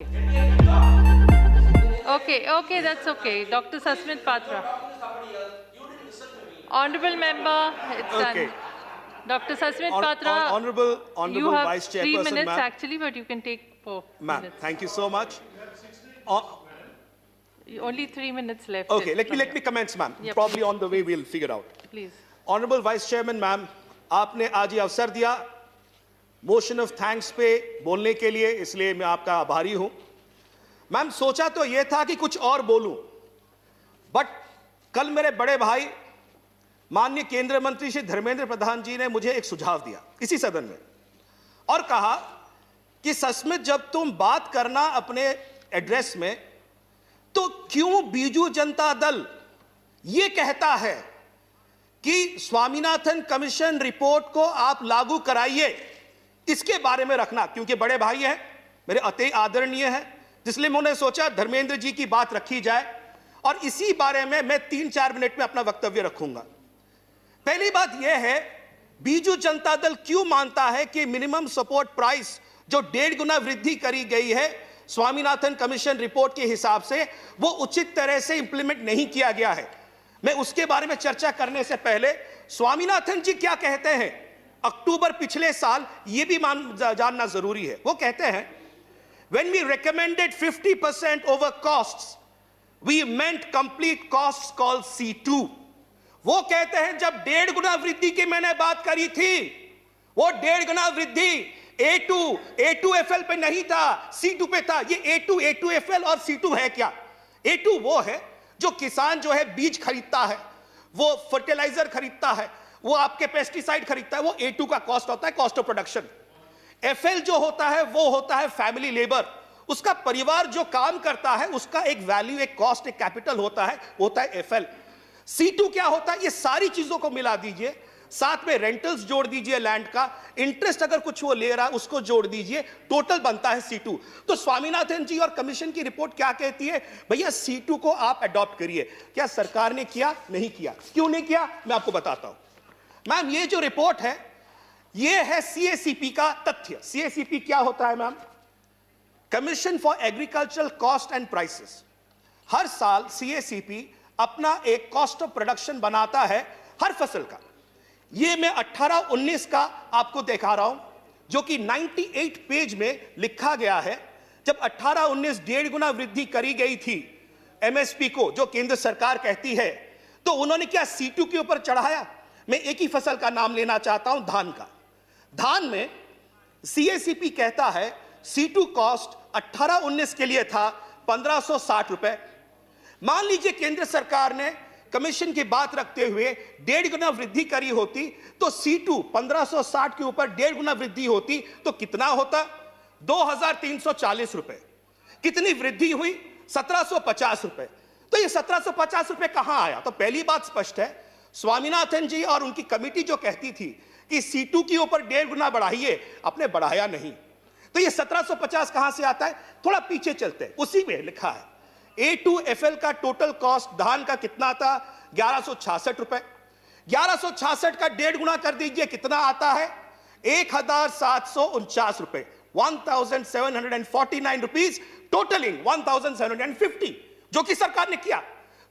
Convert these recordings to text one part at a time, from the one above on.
Okay, that's okay. Dr. Sasmit Patra. Honorable member, it's done. Dr. Sasmit Patra, Honorable you have Vice 3 Chairperson, minutes ma'am. actually, but you can take 4 Ma'am, minutes. thank you so much. Only 3 minutes left. Okay, let me commence, ma'am. Yeah, Probably please. on the way we'll figure out. Please. Honorable Vice Chairman, ma'am, आपने आज ये अवसर दिया motion of thanks पे बोलने के लिए, इसलिए मैं आपका आभारी हूं। मैम, सोचा तो ये था कि कुछ और बोलूं, बट कल मेरे बड़े भाई माननीय केंद्रीय मंत्री श्री धर्मेंद्र प्रधान जी ने मुझे एक सुझाव दिया इसी सदन में और कहा कि सस्मित, जब तुम बात करना अपने एड्रेस में तो क्यों बीजू जनता दल ये कहता है कि स्वामीनाथन कमीशन रिपोर्ट को आप लागू कराइए, इसके बारे में रखना, क्योंकि बड़े भाई हैं, मेरे अति आदरणीय हैं, जिसलिए मैंने सोचा धर्मेंद्र जी की बात रखी जाए और इसी बारे में मैं 3-4 मिनट में अपना वक्तव्य रखूंगा। पहली बात यह है, बीजू जनता दल क्यों मानता है कि मिनिमम सपोर्ट प्राइस जो 1.5 गुना वृद्धि करी गई है स्वामीनाथन कमीशन रिपोर्ट के हिसाब से, वो उचित तरह से इंप्लीमेंट नहीं किया गया है। मैं उसके बारे में चर्चा करने से पहले स्वामीनाथन जी क्या कहते हैं अक्टूबर पिछले साल, यह भी जानना जरूरी है। वो कहते हैं, when we recommended 50% over costs, we meant complete costs called C2। वो कहते हैं जब 1.5 गुना वृद्धि की मैंने बात करी थी, वो 1.5 गुना वृद्धि A2FL पे नहीं था, C2 पे था। ये A2FL और C2 है क्या? A2 वो है जो किसान जो है बीज खरीदता है, वो फर्टिलाइजर खरीदता है, वो आपके पेस्टिसाइड खरीदता है, वो A2 का कॉस्ट होता है, कॉस्ट ऑफ प्रोडक्शन। FL जो होता है वो होता है फैमिली लेबर, उसका परिवार जो काम करता है उसका एक वैल्यू, एक कॉस्ट, एक कैपिटल होता है FL। C2 क्या होता है? ये सारी चीजों को मिला दीजिए, साथ में रेंटल्स जोड़ दीजिए, लैंड का इंटरेस्ट अगर कुछ वो ले रहा है उसको जोड़ दीजिए, टोटल बनता है C2। तो स्वामीनाथन जी और कमीशन की रिपोर्ट क्या कहती है? भैया C2 को आप अडॉप्ट करिए। क्या सरकार ने किया? नहीं किया। क्यों नहीं किया? मैं आपको बताता हूं। मैम, ये जो रिपोर्ट है ये है CACP का तथ्य। CACP क्या होता है ma'am? Commission for agricultural cost and prices. हर साल CACP अपना एक कॉस्ट ऑफ प्रोडक्शन बनाता है हर फसल का। ये मैं 18-19 का आपको दिखा रहा हूं, जो कि 98 पेज में लिखा गया है। जब 18-19 1.5 गुना वृद्धि करी गई थी MSP को, जो केंद्र सरकार कहती है, तो उन्होंने क्या C2 के ऊपर चढ़ाया? मैं एक ही फसल का नाम लेना चाहता हूं, धान का। धान में CACP कहता है C2 कॉस्ट 18-19 के लिए था 1560 रुपए। मान लीजिए केंद्र सरकार ने कमीशन की बात रखते हुए 1.5 गुना वृद्धि करी होती, तो C2 1560 के ऊपर 1.5 गुना वृद्धि होती तो कितना होता? 2340 रुपए। कितनी वृद्धि हुई? 1750 रुपए। तो ये 1750 रुपए कहां आया? तो पहली बात स्पष्ट है, स्वामीनाथन जी और उनकी कमिटी जो कहती थी कि C2 के ऊपर 1.5 गुना बढ़ाइए, आपने बढ़ाया नहीं। तो ये 1750 कहां से आता है? थोड़ा पीछे चलते हैं, उसी में लिखा है A2FL का टोटल कॉस्ट धान का कितना था? 1166 रुपए। 1166 का 1.5 गुना कर दीजिए, कितना आता है? 1749 रुपए। 1749 रुपीज, टोटलिंग 1750, जो कि सरकार ने किया।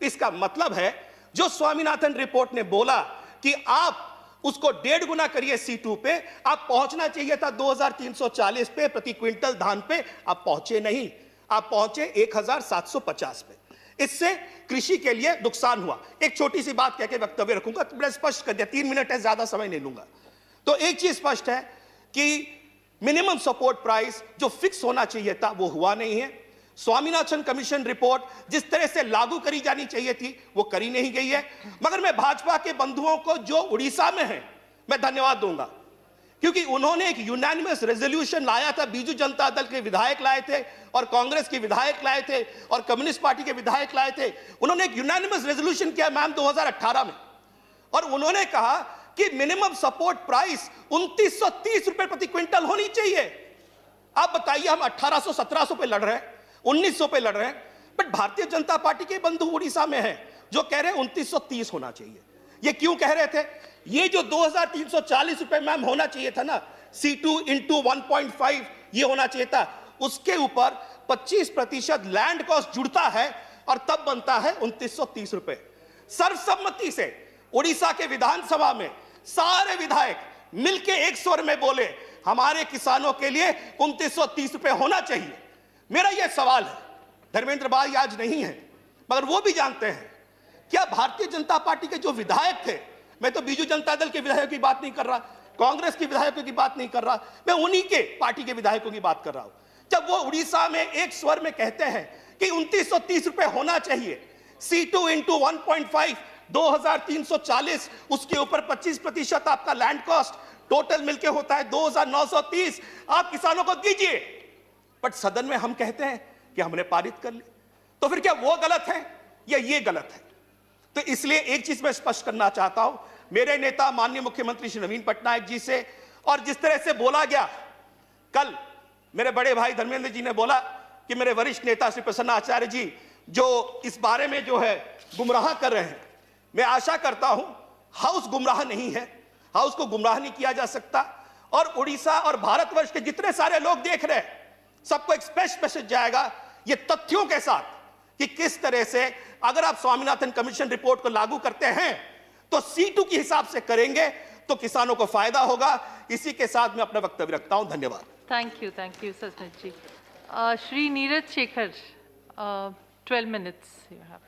इसका मतलब है जो स्वामीनाथन रिपोर्ट ने बोला कि आप उसको 1.5 गुना करिए C2 पे, आप पहुंचना चाहिए था 2340 पे प्रति क्विंटल धान पे, आप पहुंचे नहीं, आप पहुंचे 1750 पे। इससे कृषि के लिए नुकसान हुआ। एक छोटी सी बात कह के वक्तव्य रखूंगा, बड़ा स्पष्ट कर दिया, 3 मिनट है, ज्यादा समय नहीं लूंगा। तो एक चीज स्पष्ट है कि मिनिमम सपोर्ट प्राइस जो फिक्स होना चाहिए था वो हुआ नहीं है। स्वामीनाथन कमीशन रिपोर्ट जिस तरह से लागू करी जानी चाहिए थी वो करी नहीं गई है। मगर मैं भाजपा के बंधुओं को जो उड़ीसा में हैं मैं धन्यवाद दूंगा, क्योंकि उन्होंने एक यूनानिमस रेजोल्यूशन लाया था। बीजू जनता दल के विधायक लाए थे और कांग्रेस के विधायक लाए थे और कम्युनिस्ट पार्टी के विधायक लाए थे। उन्होंने एक यूनानिमस रेजोल्यूशन किया मैम 2018 में, और उन्होंने कहा कि मिनिमम सपोर्ट प्राइस 2930 रुपए प्रति क्विंटल होनी चाहिए। आप बताइए, हम 1800-1700 पे लड़ रहे हैं, 1900 पे लड़ रहे हैं, बट भारतीय जनता पार्टी के बंधु उड़ीसा में हैं जो कह रहे हैं 2930 होना चाहिए। ये क्यों कह रहे थे? ये जो 2340 रुपए मैम होना चाहिए था ना, C2 × 1.5 ये होना चाहिए था, उसके ऊपर 25% लैंड कॉस्ट जुड़ता है और तब बनता है 2930 रुपए। सर्वसम्मति से उड़ीसा के विधानसभा में सारे विधायक मिलके एक स्वर में बोले हमारे किसानों के लिए 2930 रुपए होना चाहिए। मेरा यह सवाल है, धर्मेंद्र भाई आज नहीं है मगर वो भी जानते हैं, क्या भारतीय जनता पार्टी के जो विधायक थे, मैं तो बीजू जनता दल के विधायकों की बात नहीं कर रहा, कांग्रेस के विधायकों की बात नहीं कर रहा, मैं उन्हीं के पार्टी के विधायकों की बात कर रहा हूं, जब वो उड़ीसा में एक स्वर में कहते हैं कि 2930 रुपए होना चाहिए, C2 इंटू 1.5 2340, उसके ऊपर 25% आपका लैंड कॉस्ट, टोटल मिलके होता है 2930, आप किसानों को दीजिए। बट सदन में हम कहते हैं कि हमने पारित कर ली, तो फिर क्या वो गलत है या ये गलत है? तो इसलिए एक चीज मैं स्पष्ट करना चाहता हूं मेरे नेता माननीय मुख्यमंत्री श्री नवीन पटनायक जी से, और जिस तरह से बोला गया कल मेरे बड़े भाई धर्मेंद्र जी ने बोला कि मेरे वरिष्ठ नेता श्री प्रसन्न आचार्य जी जो इस बारे में जो है गुमराह कर रहे हैं, मैं आशा करता हूं हाउस गुमराह नहीं है, हाउस को गुमराह नहीं किया जा सकता। और उड़ीसा और भारतवर्ष के जितने सारे लोग देख रहे हैं सबको एक स्पष्ट मैसेज जाएगा ये तथ्यों के साथ कि किस तरह से अगर आप स्वामीनाथन कमीशन रिपोर्ट को लागू करते हैं तो C2 के हिसाब से करेंगे तो किसानों को फायदा होगा। इसी के साथ मैं अपना वक्तव्य रखता हूं, धन्यवाद। Thank you Sasmit ji. Shri Neeraj Shekhar, 12 minutes you have.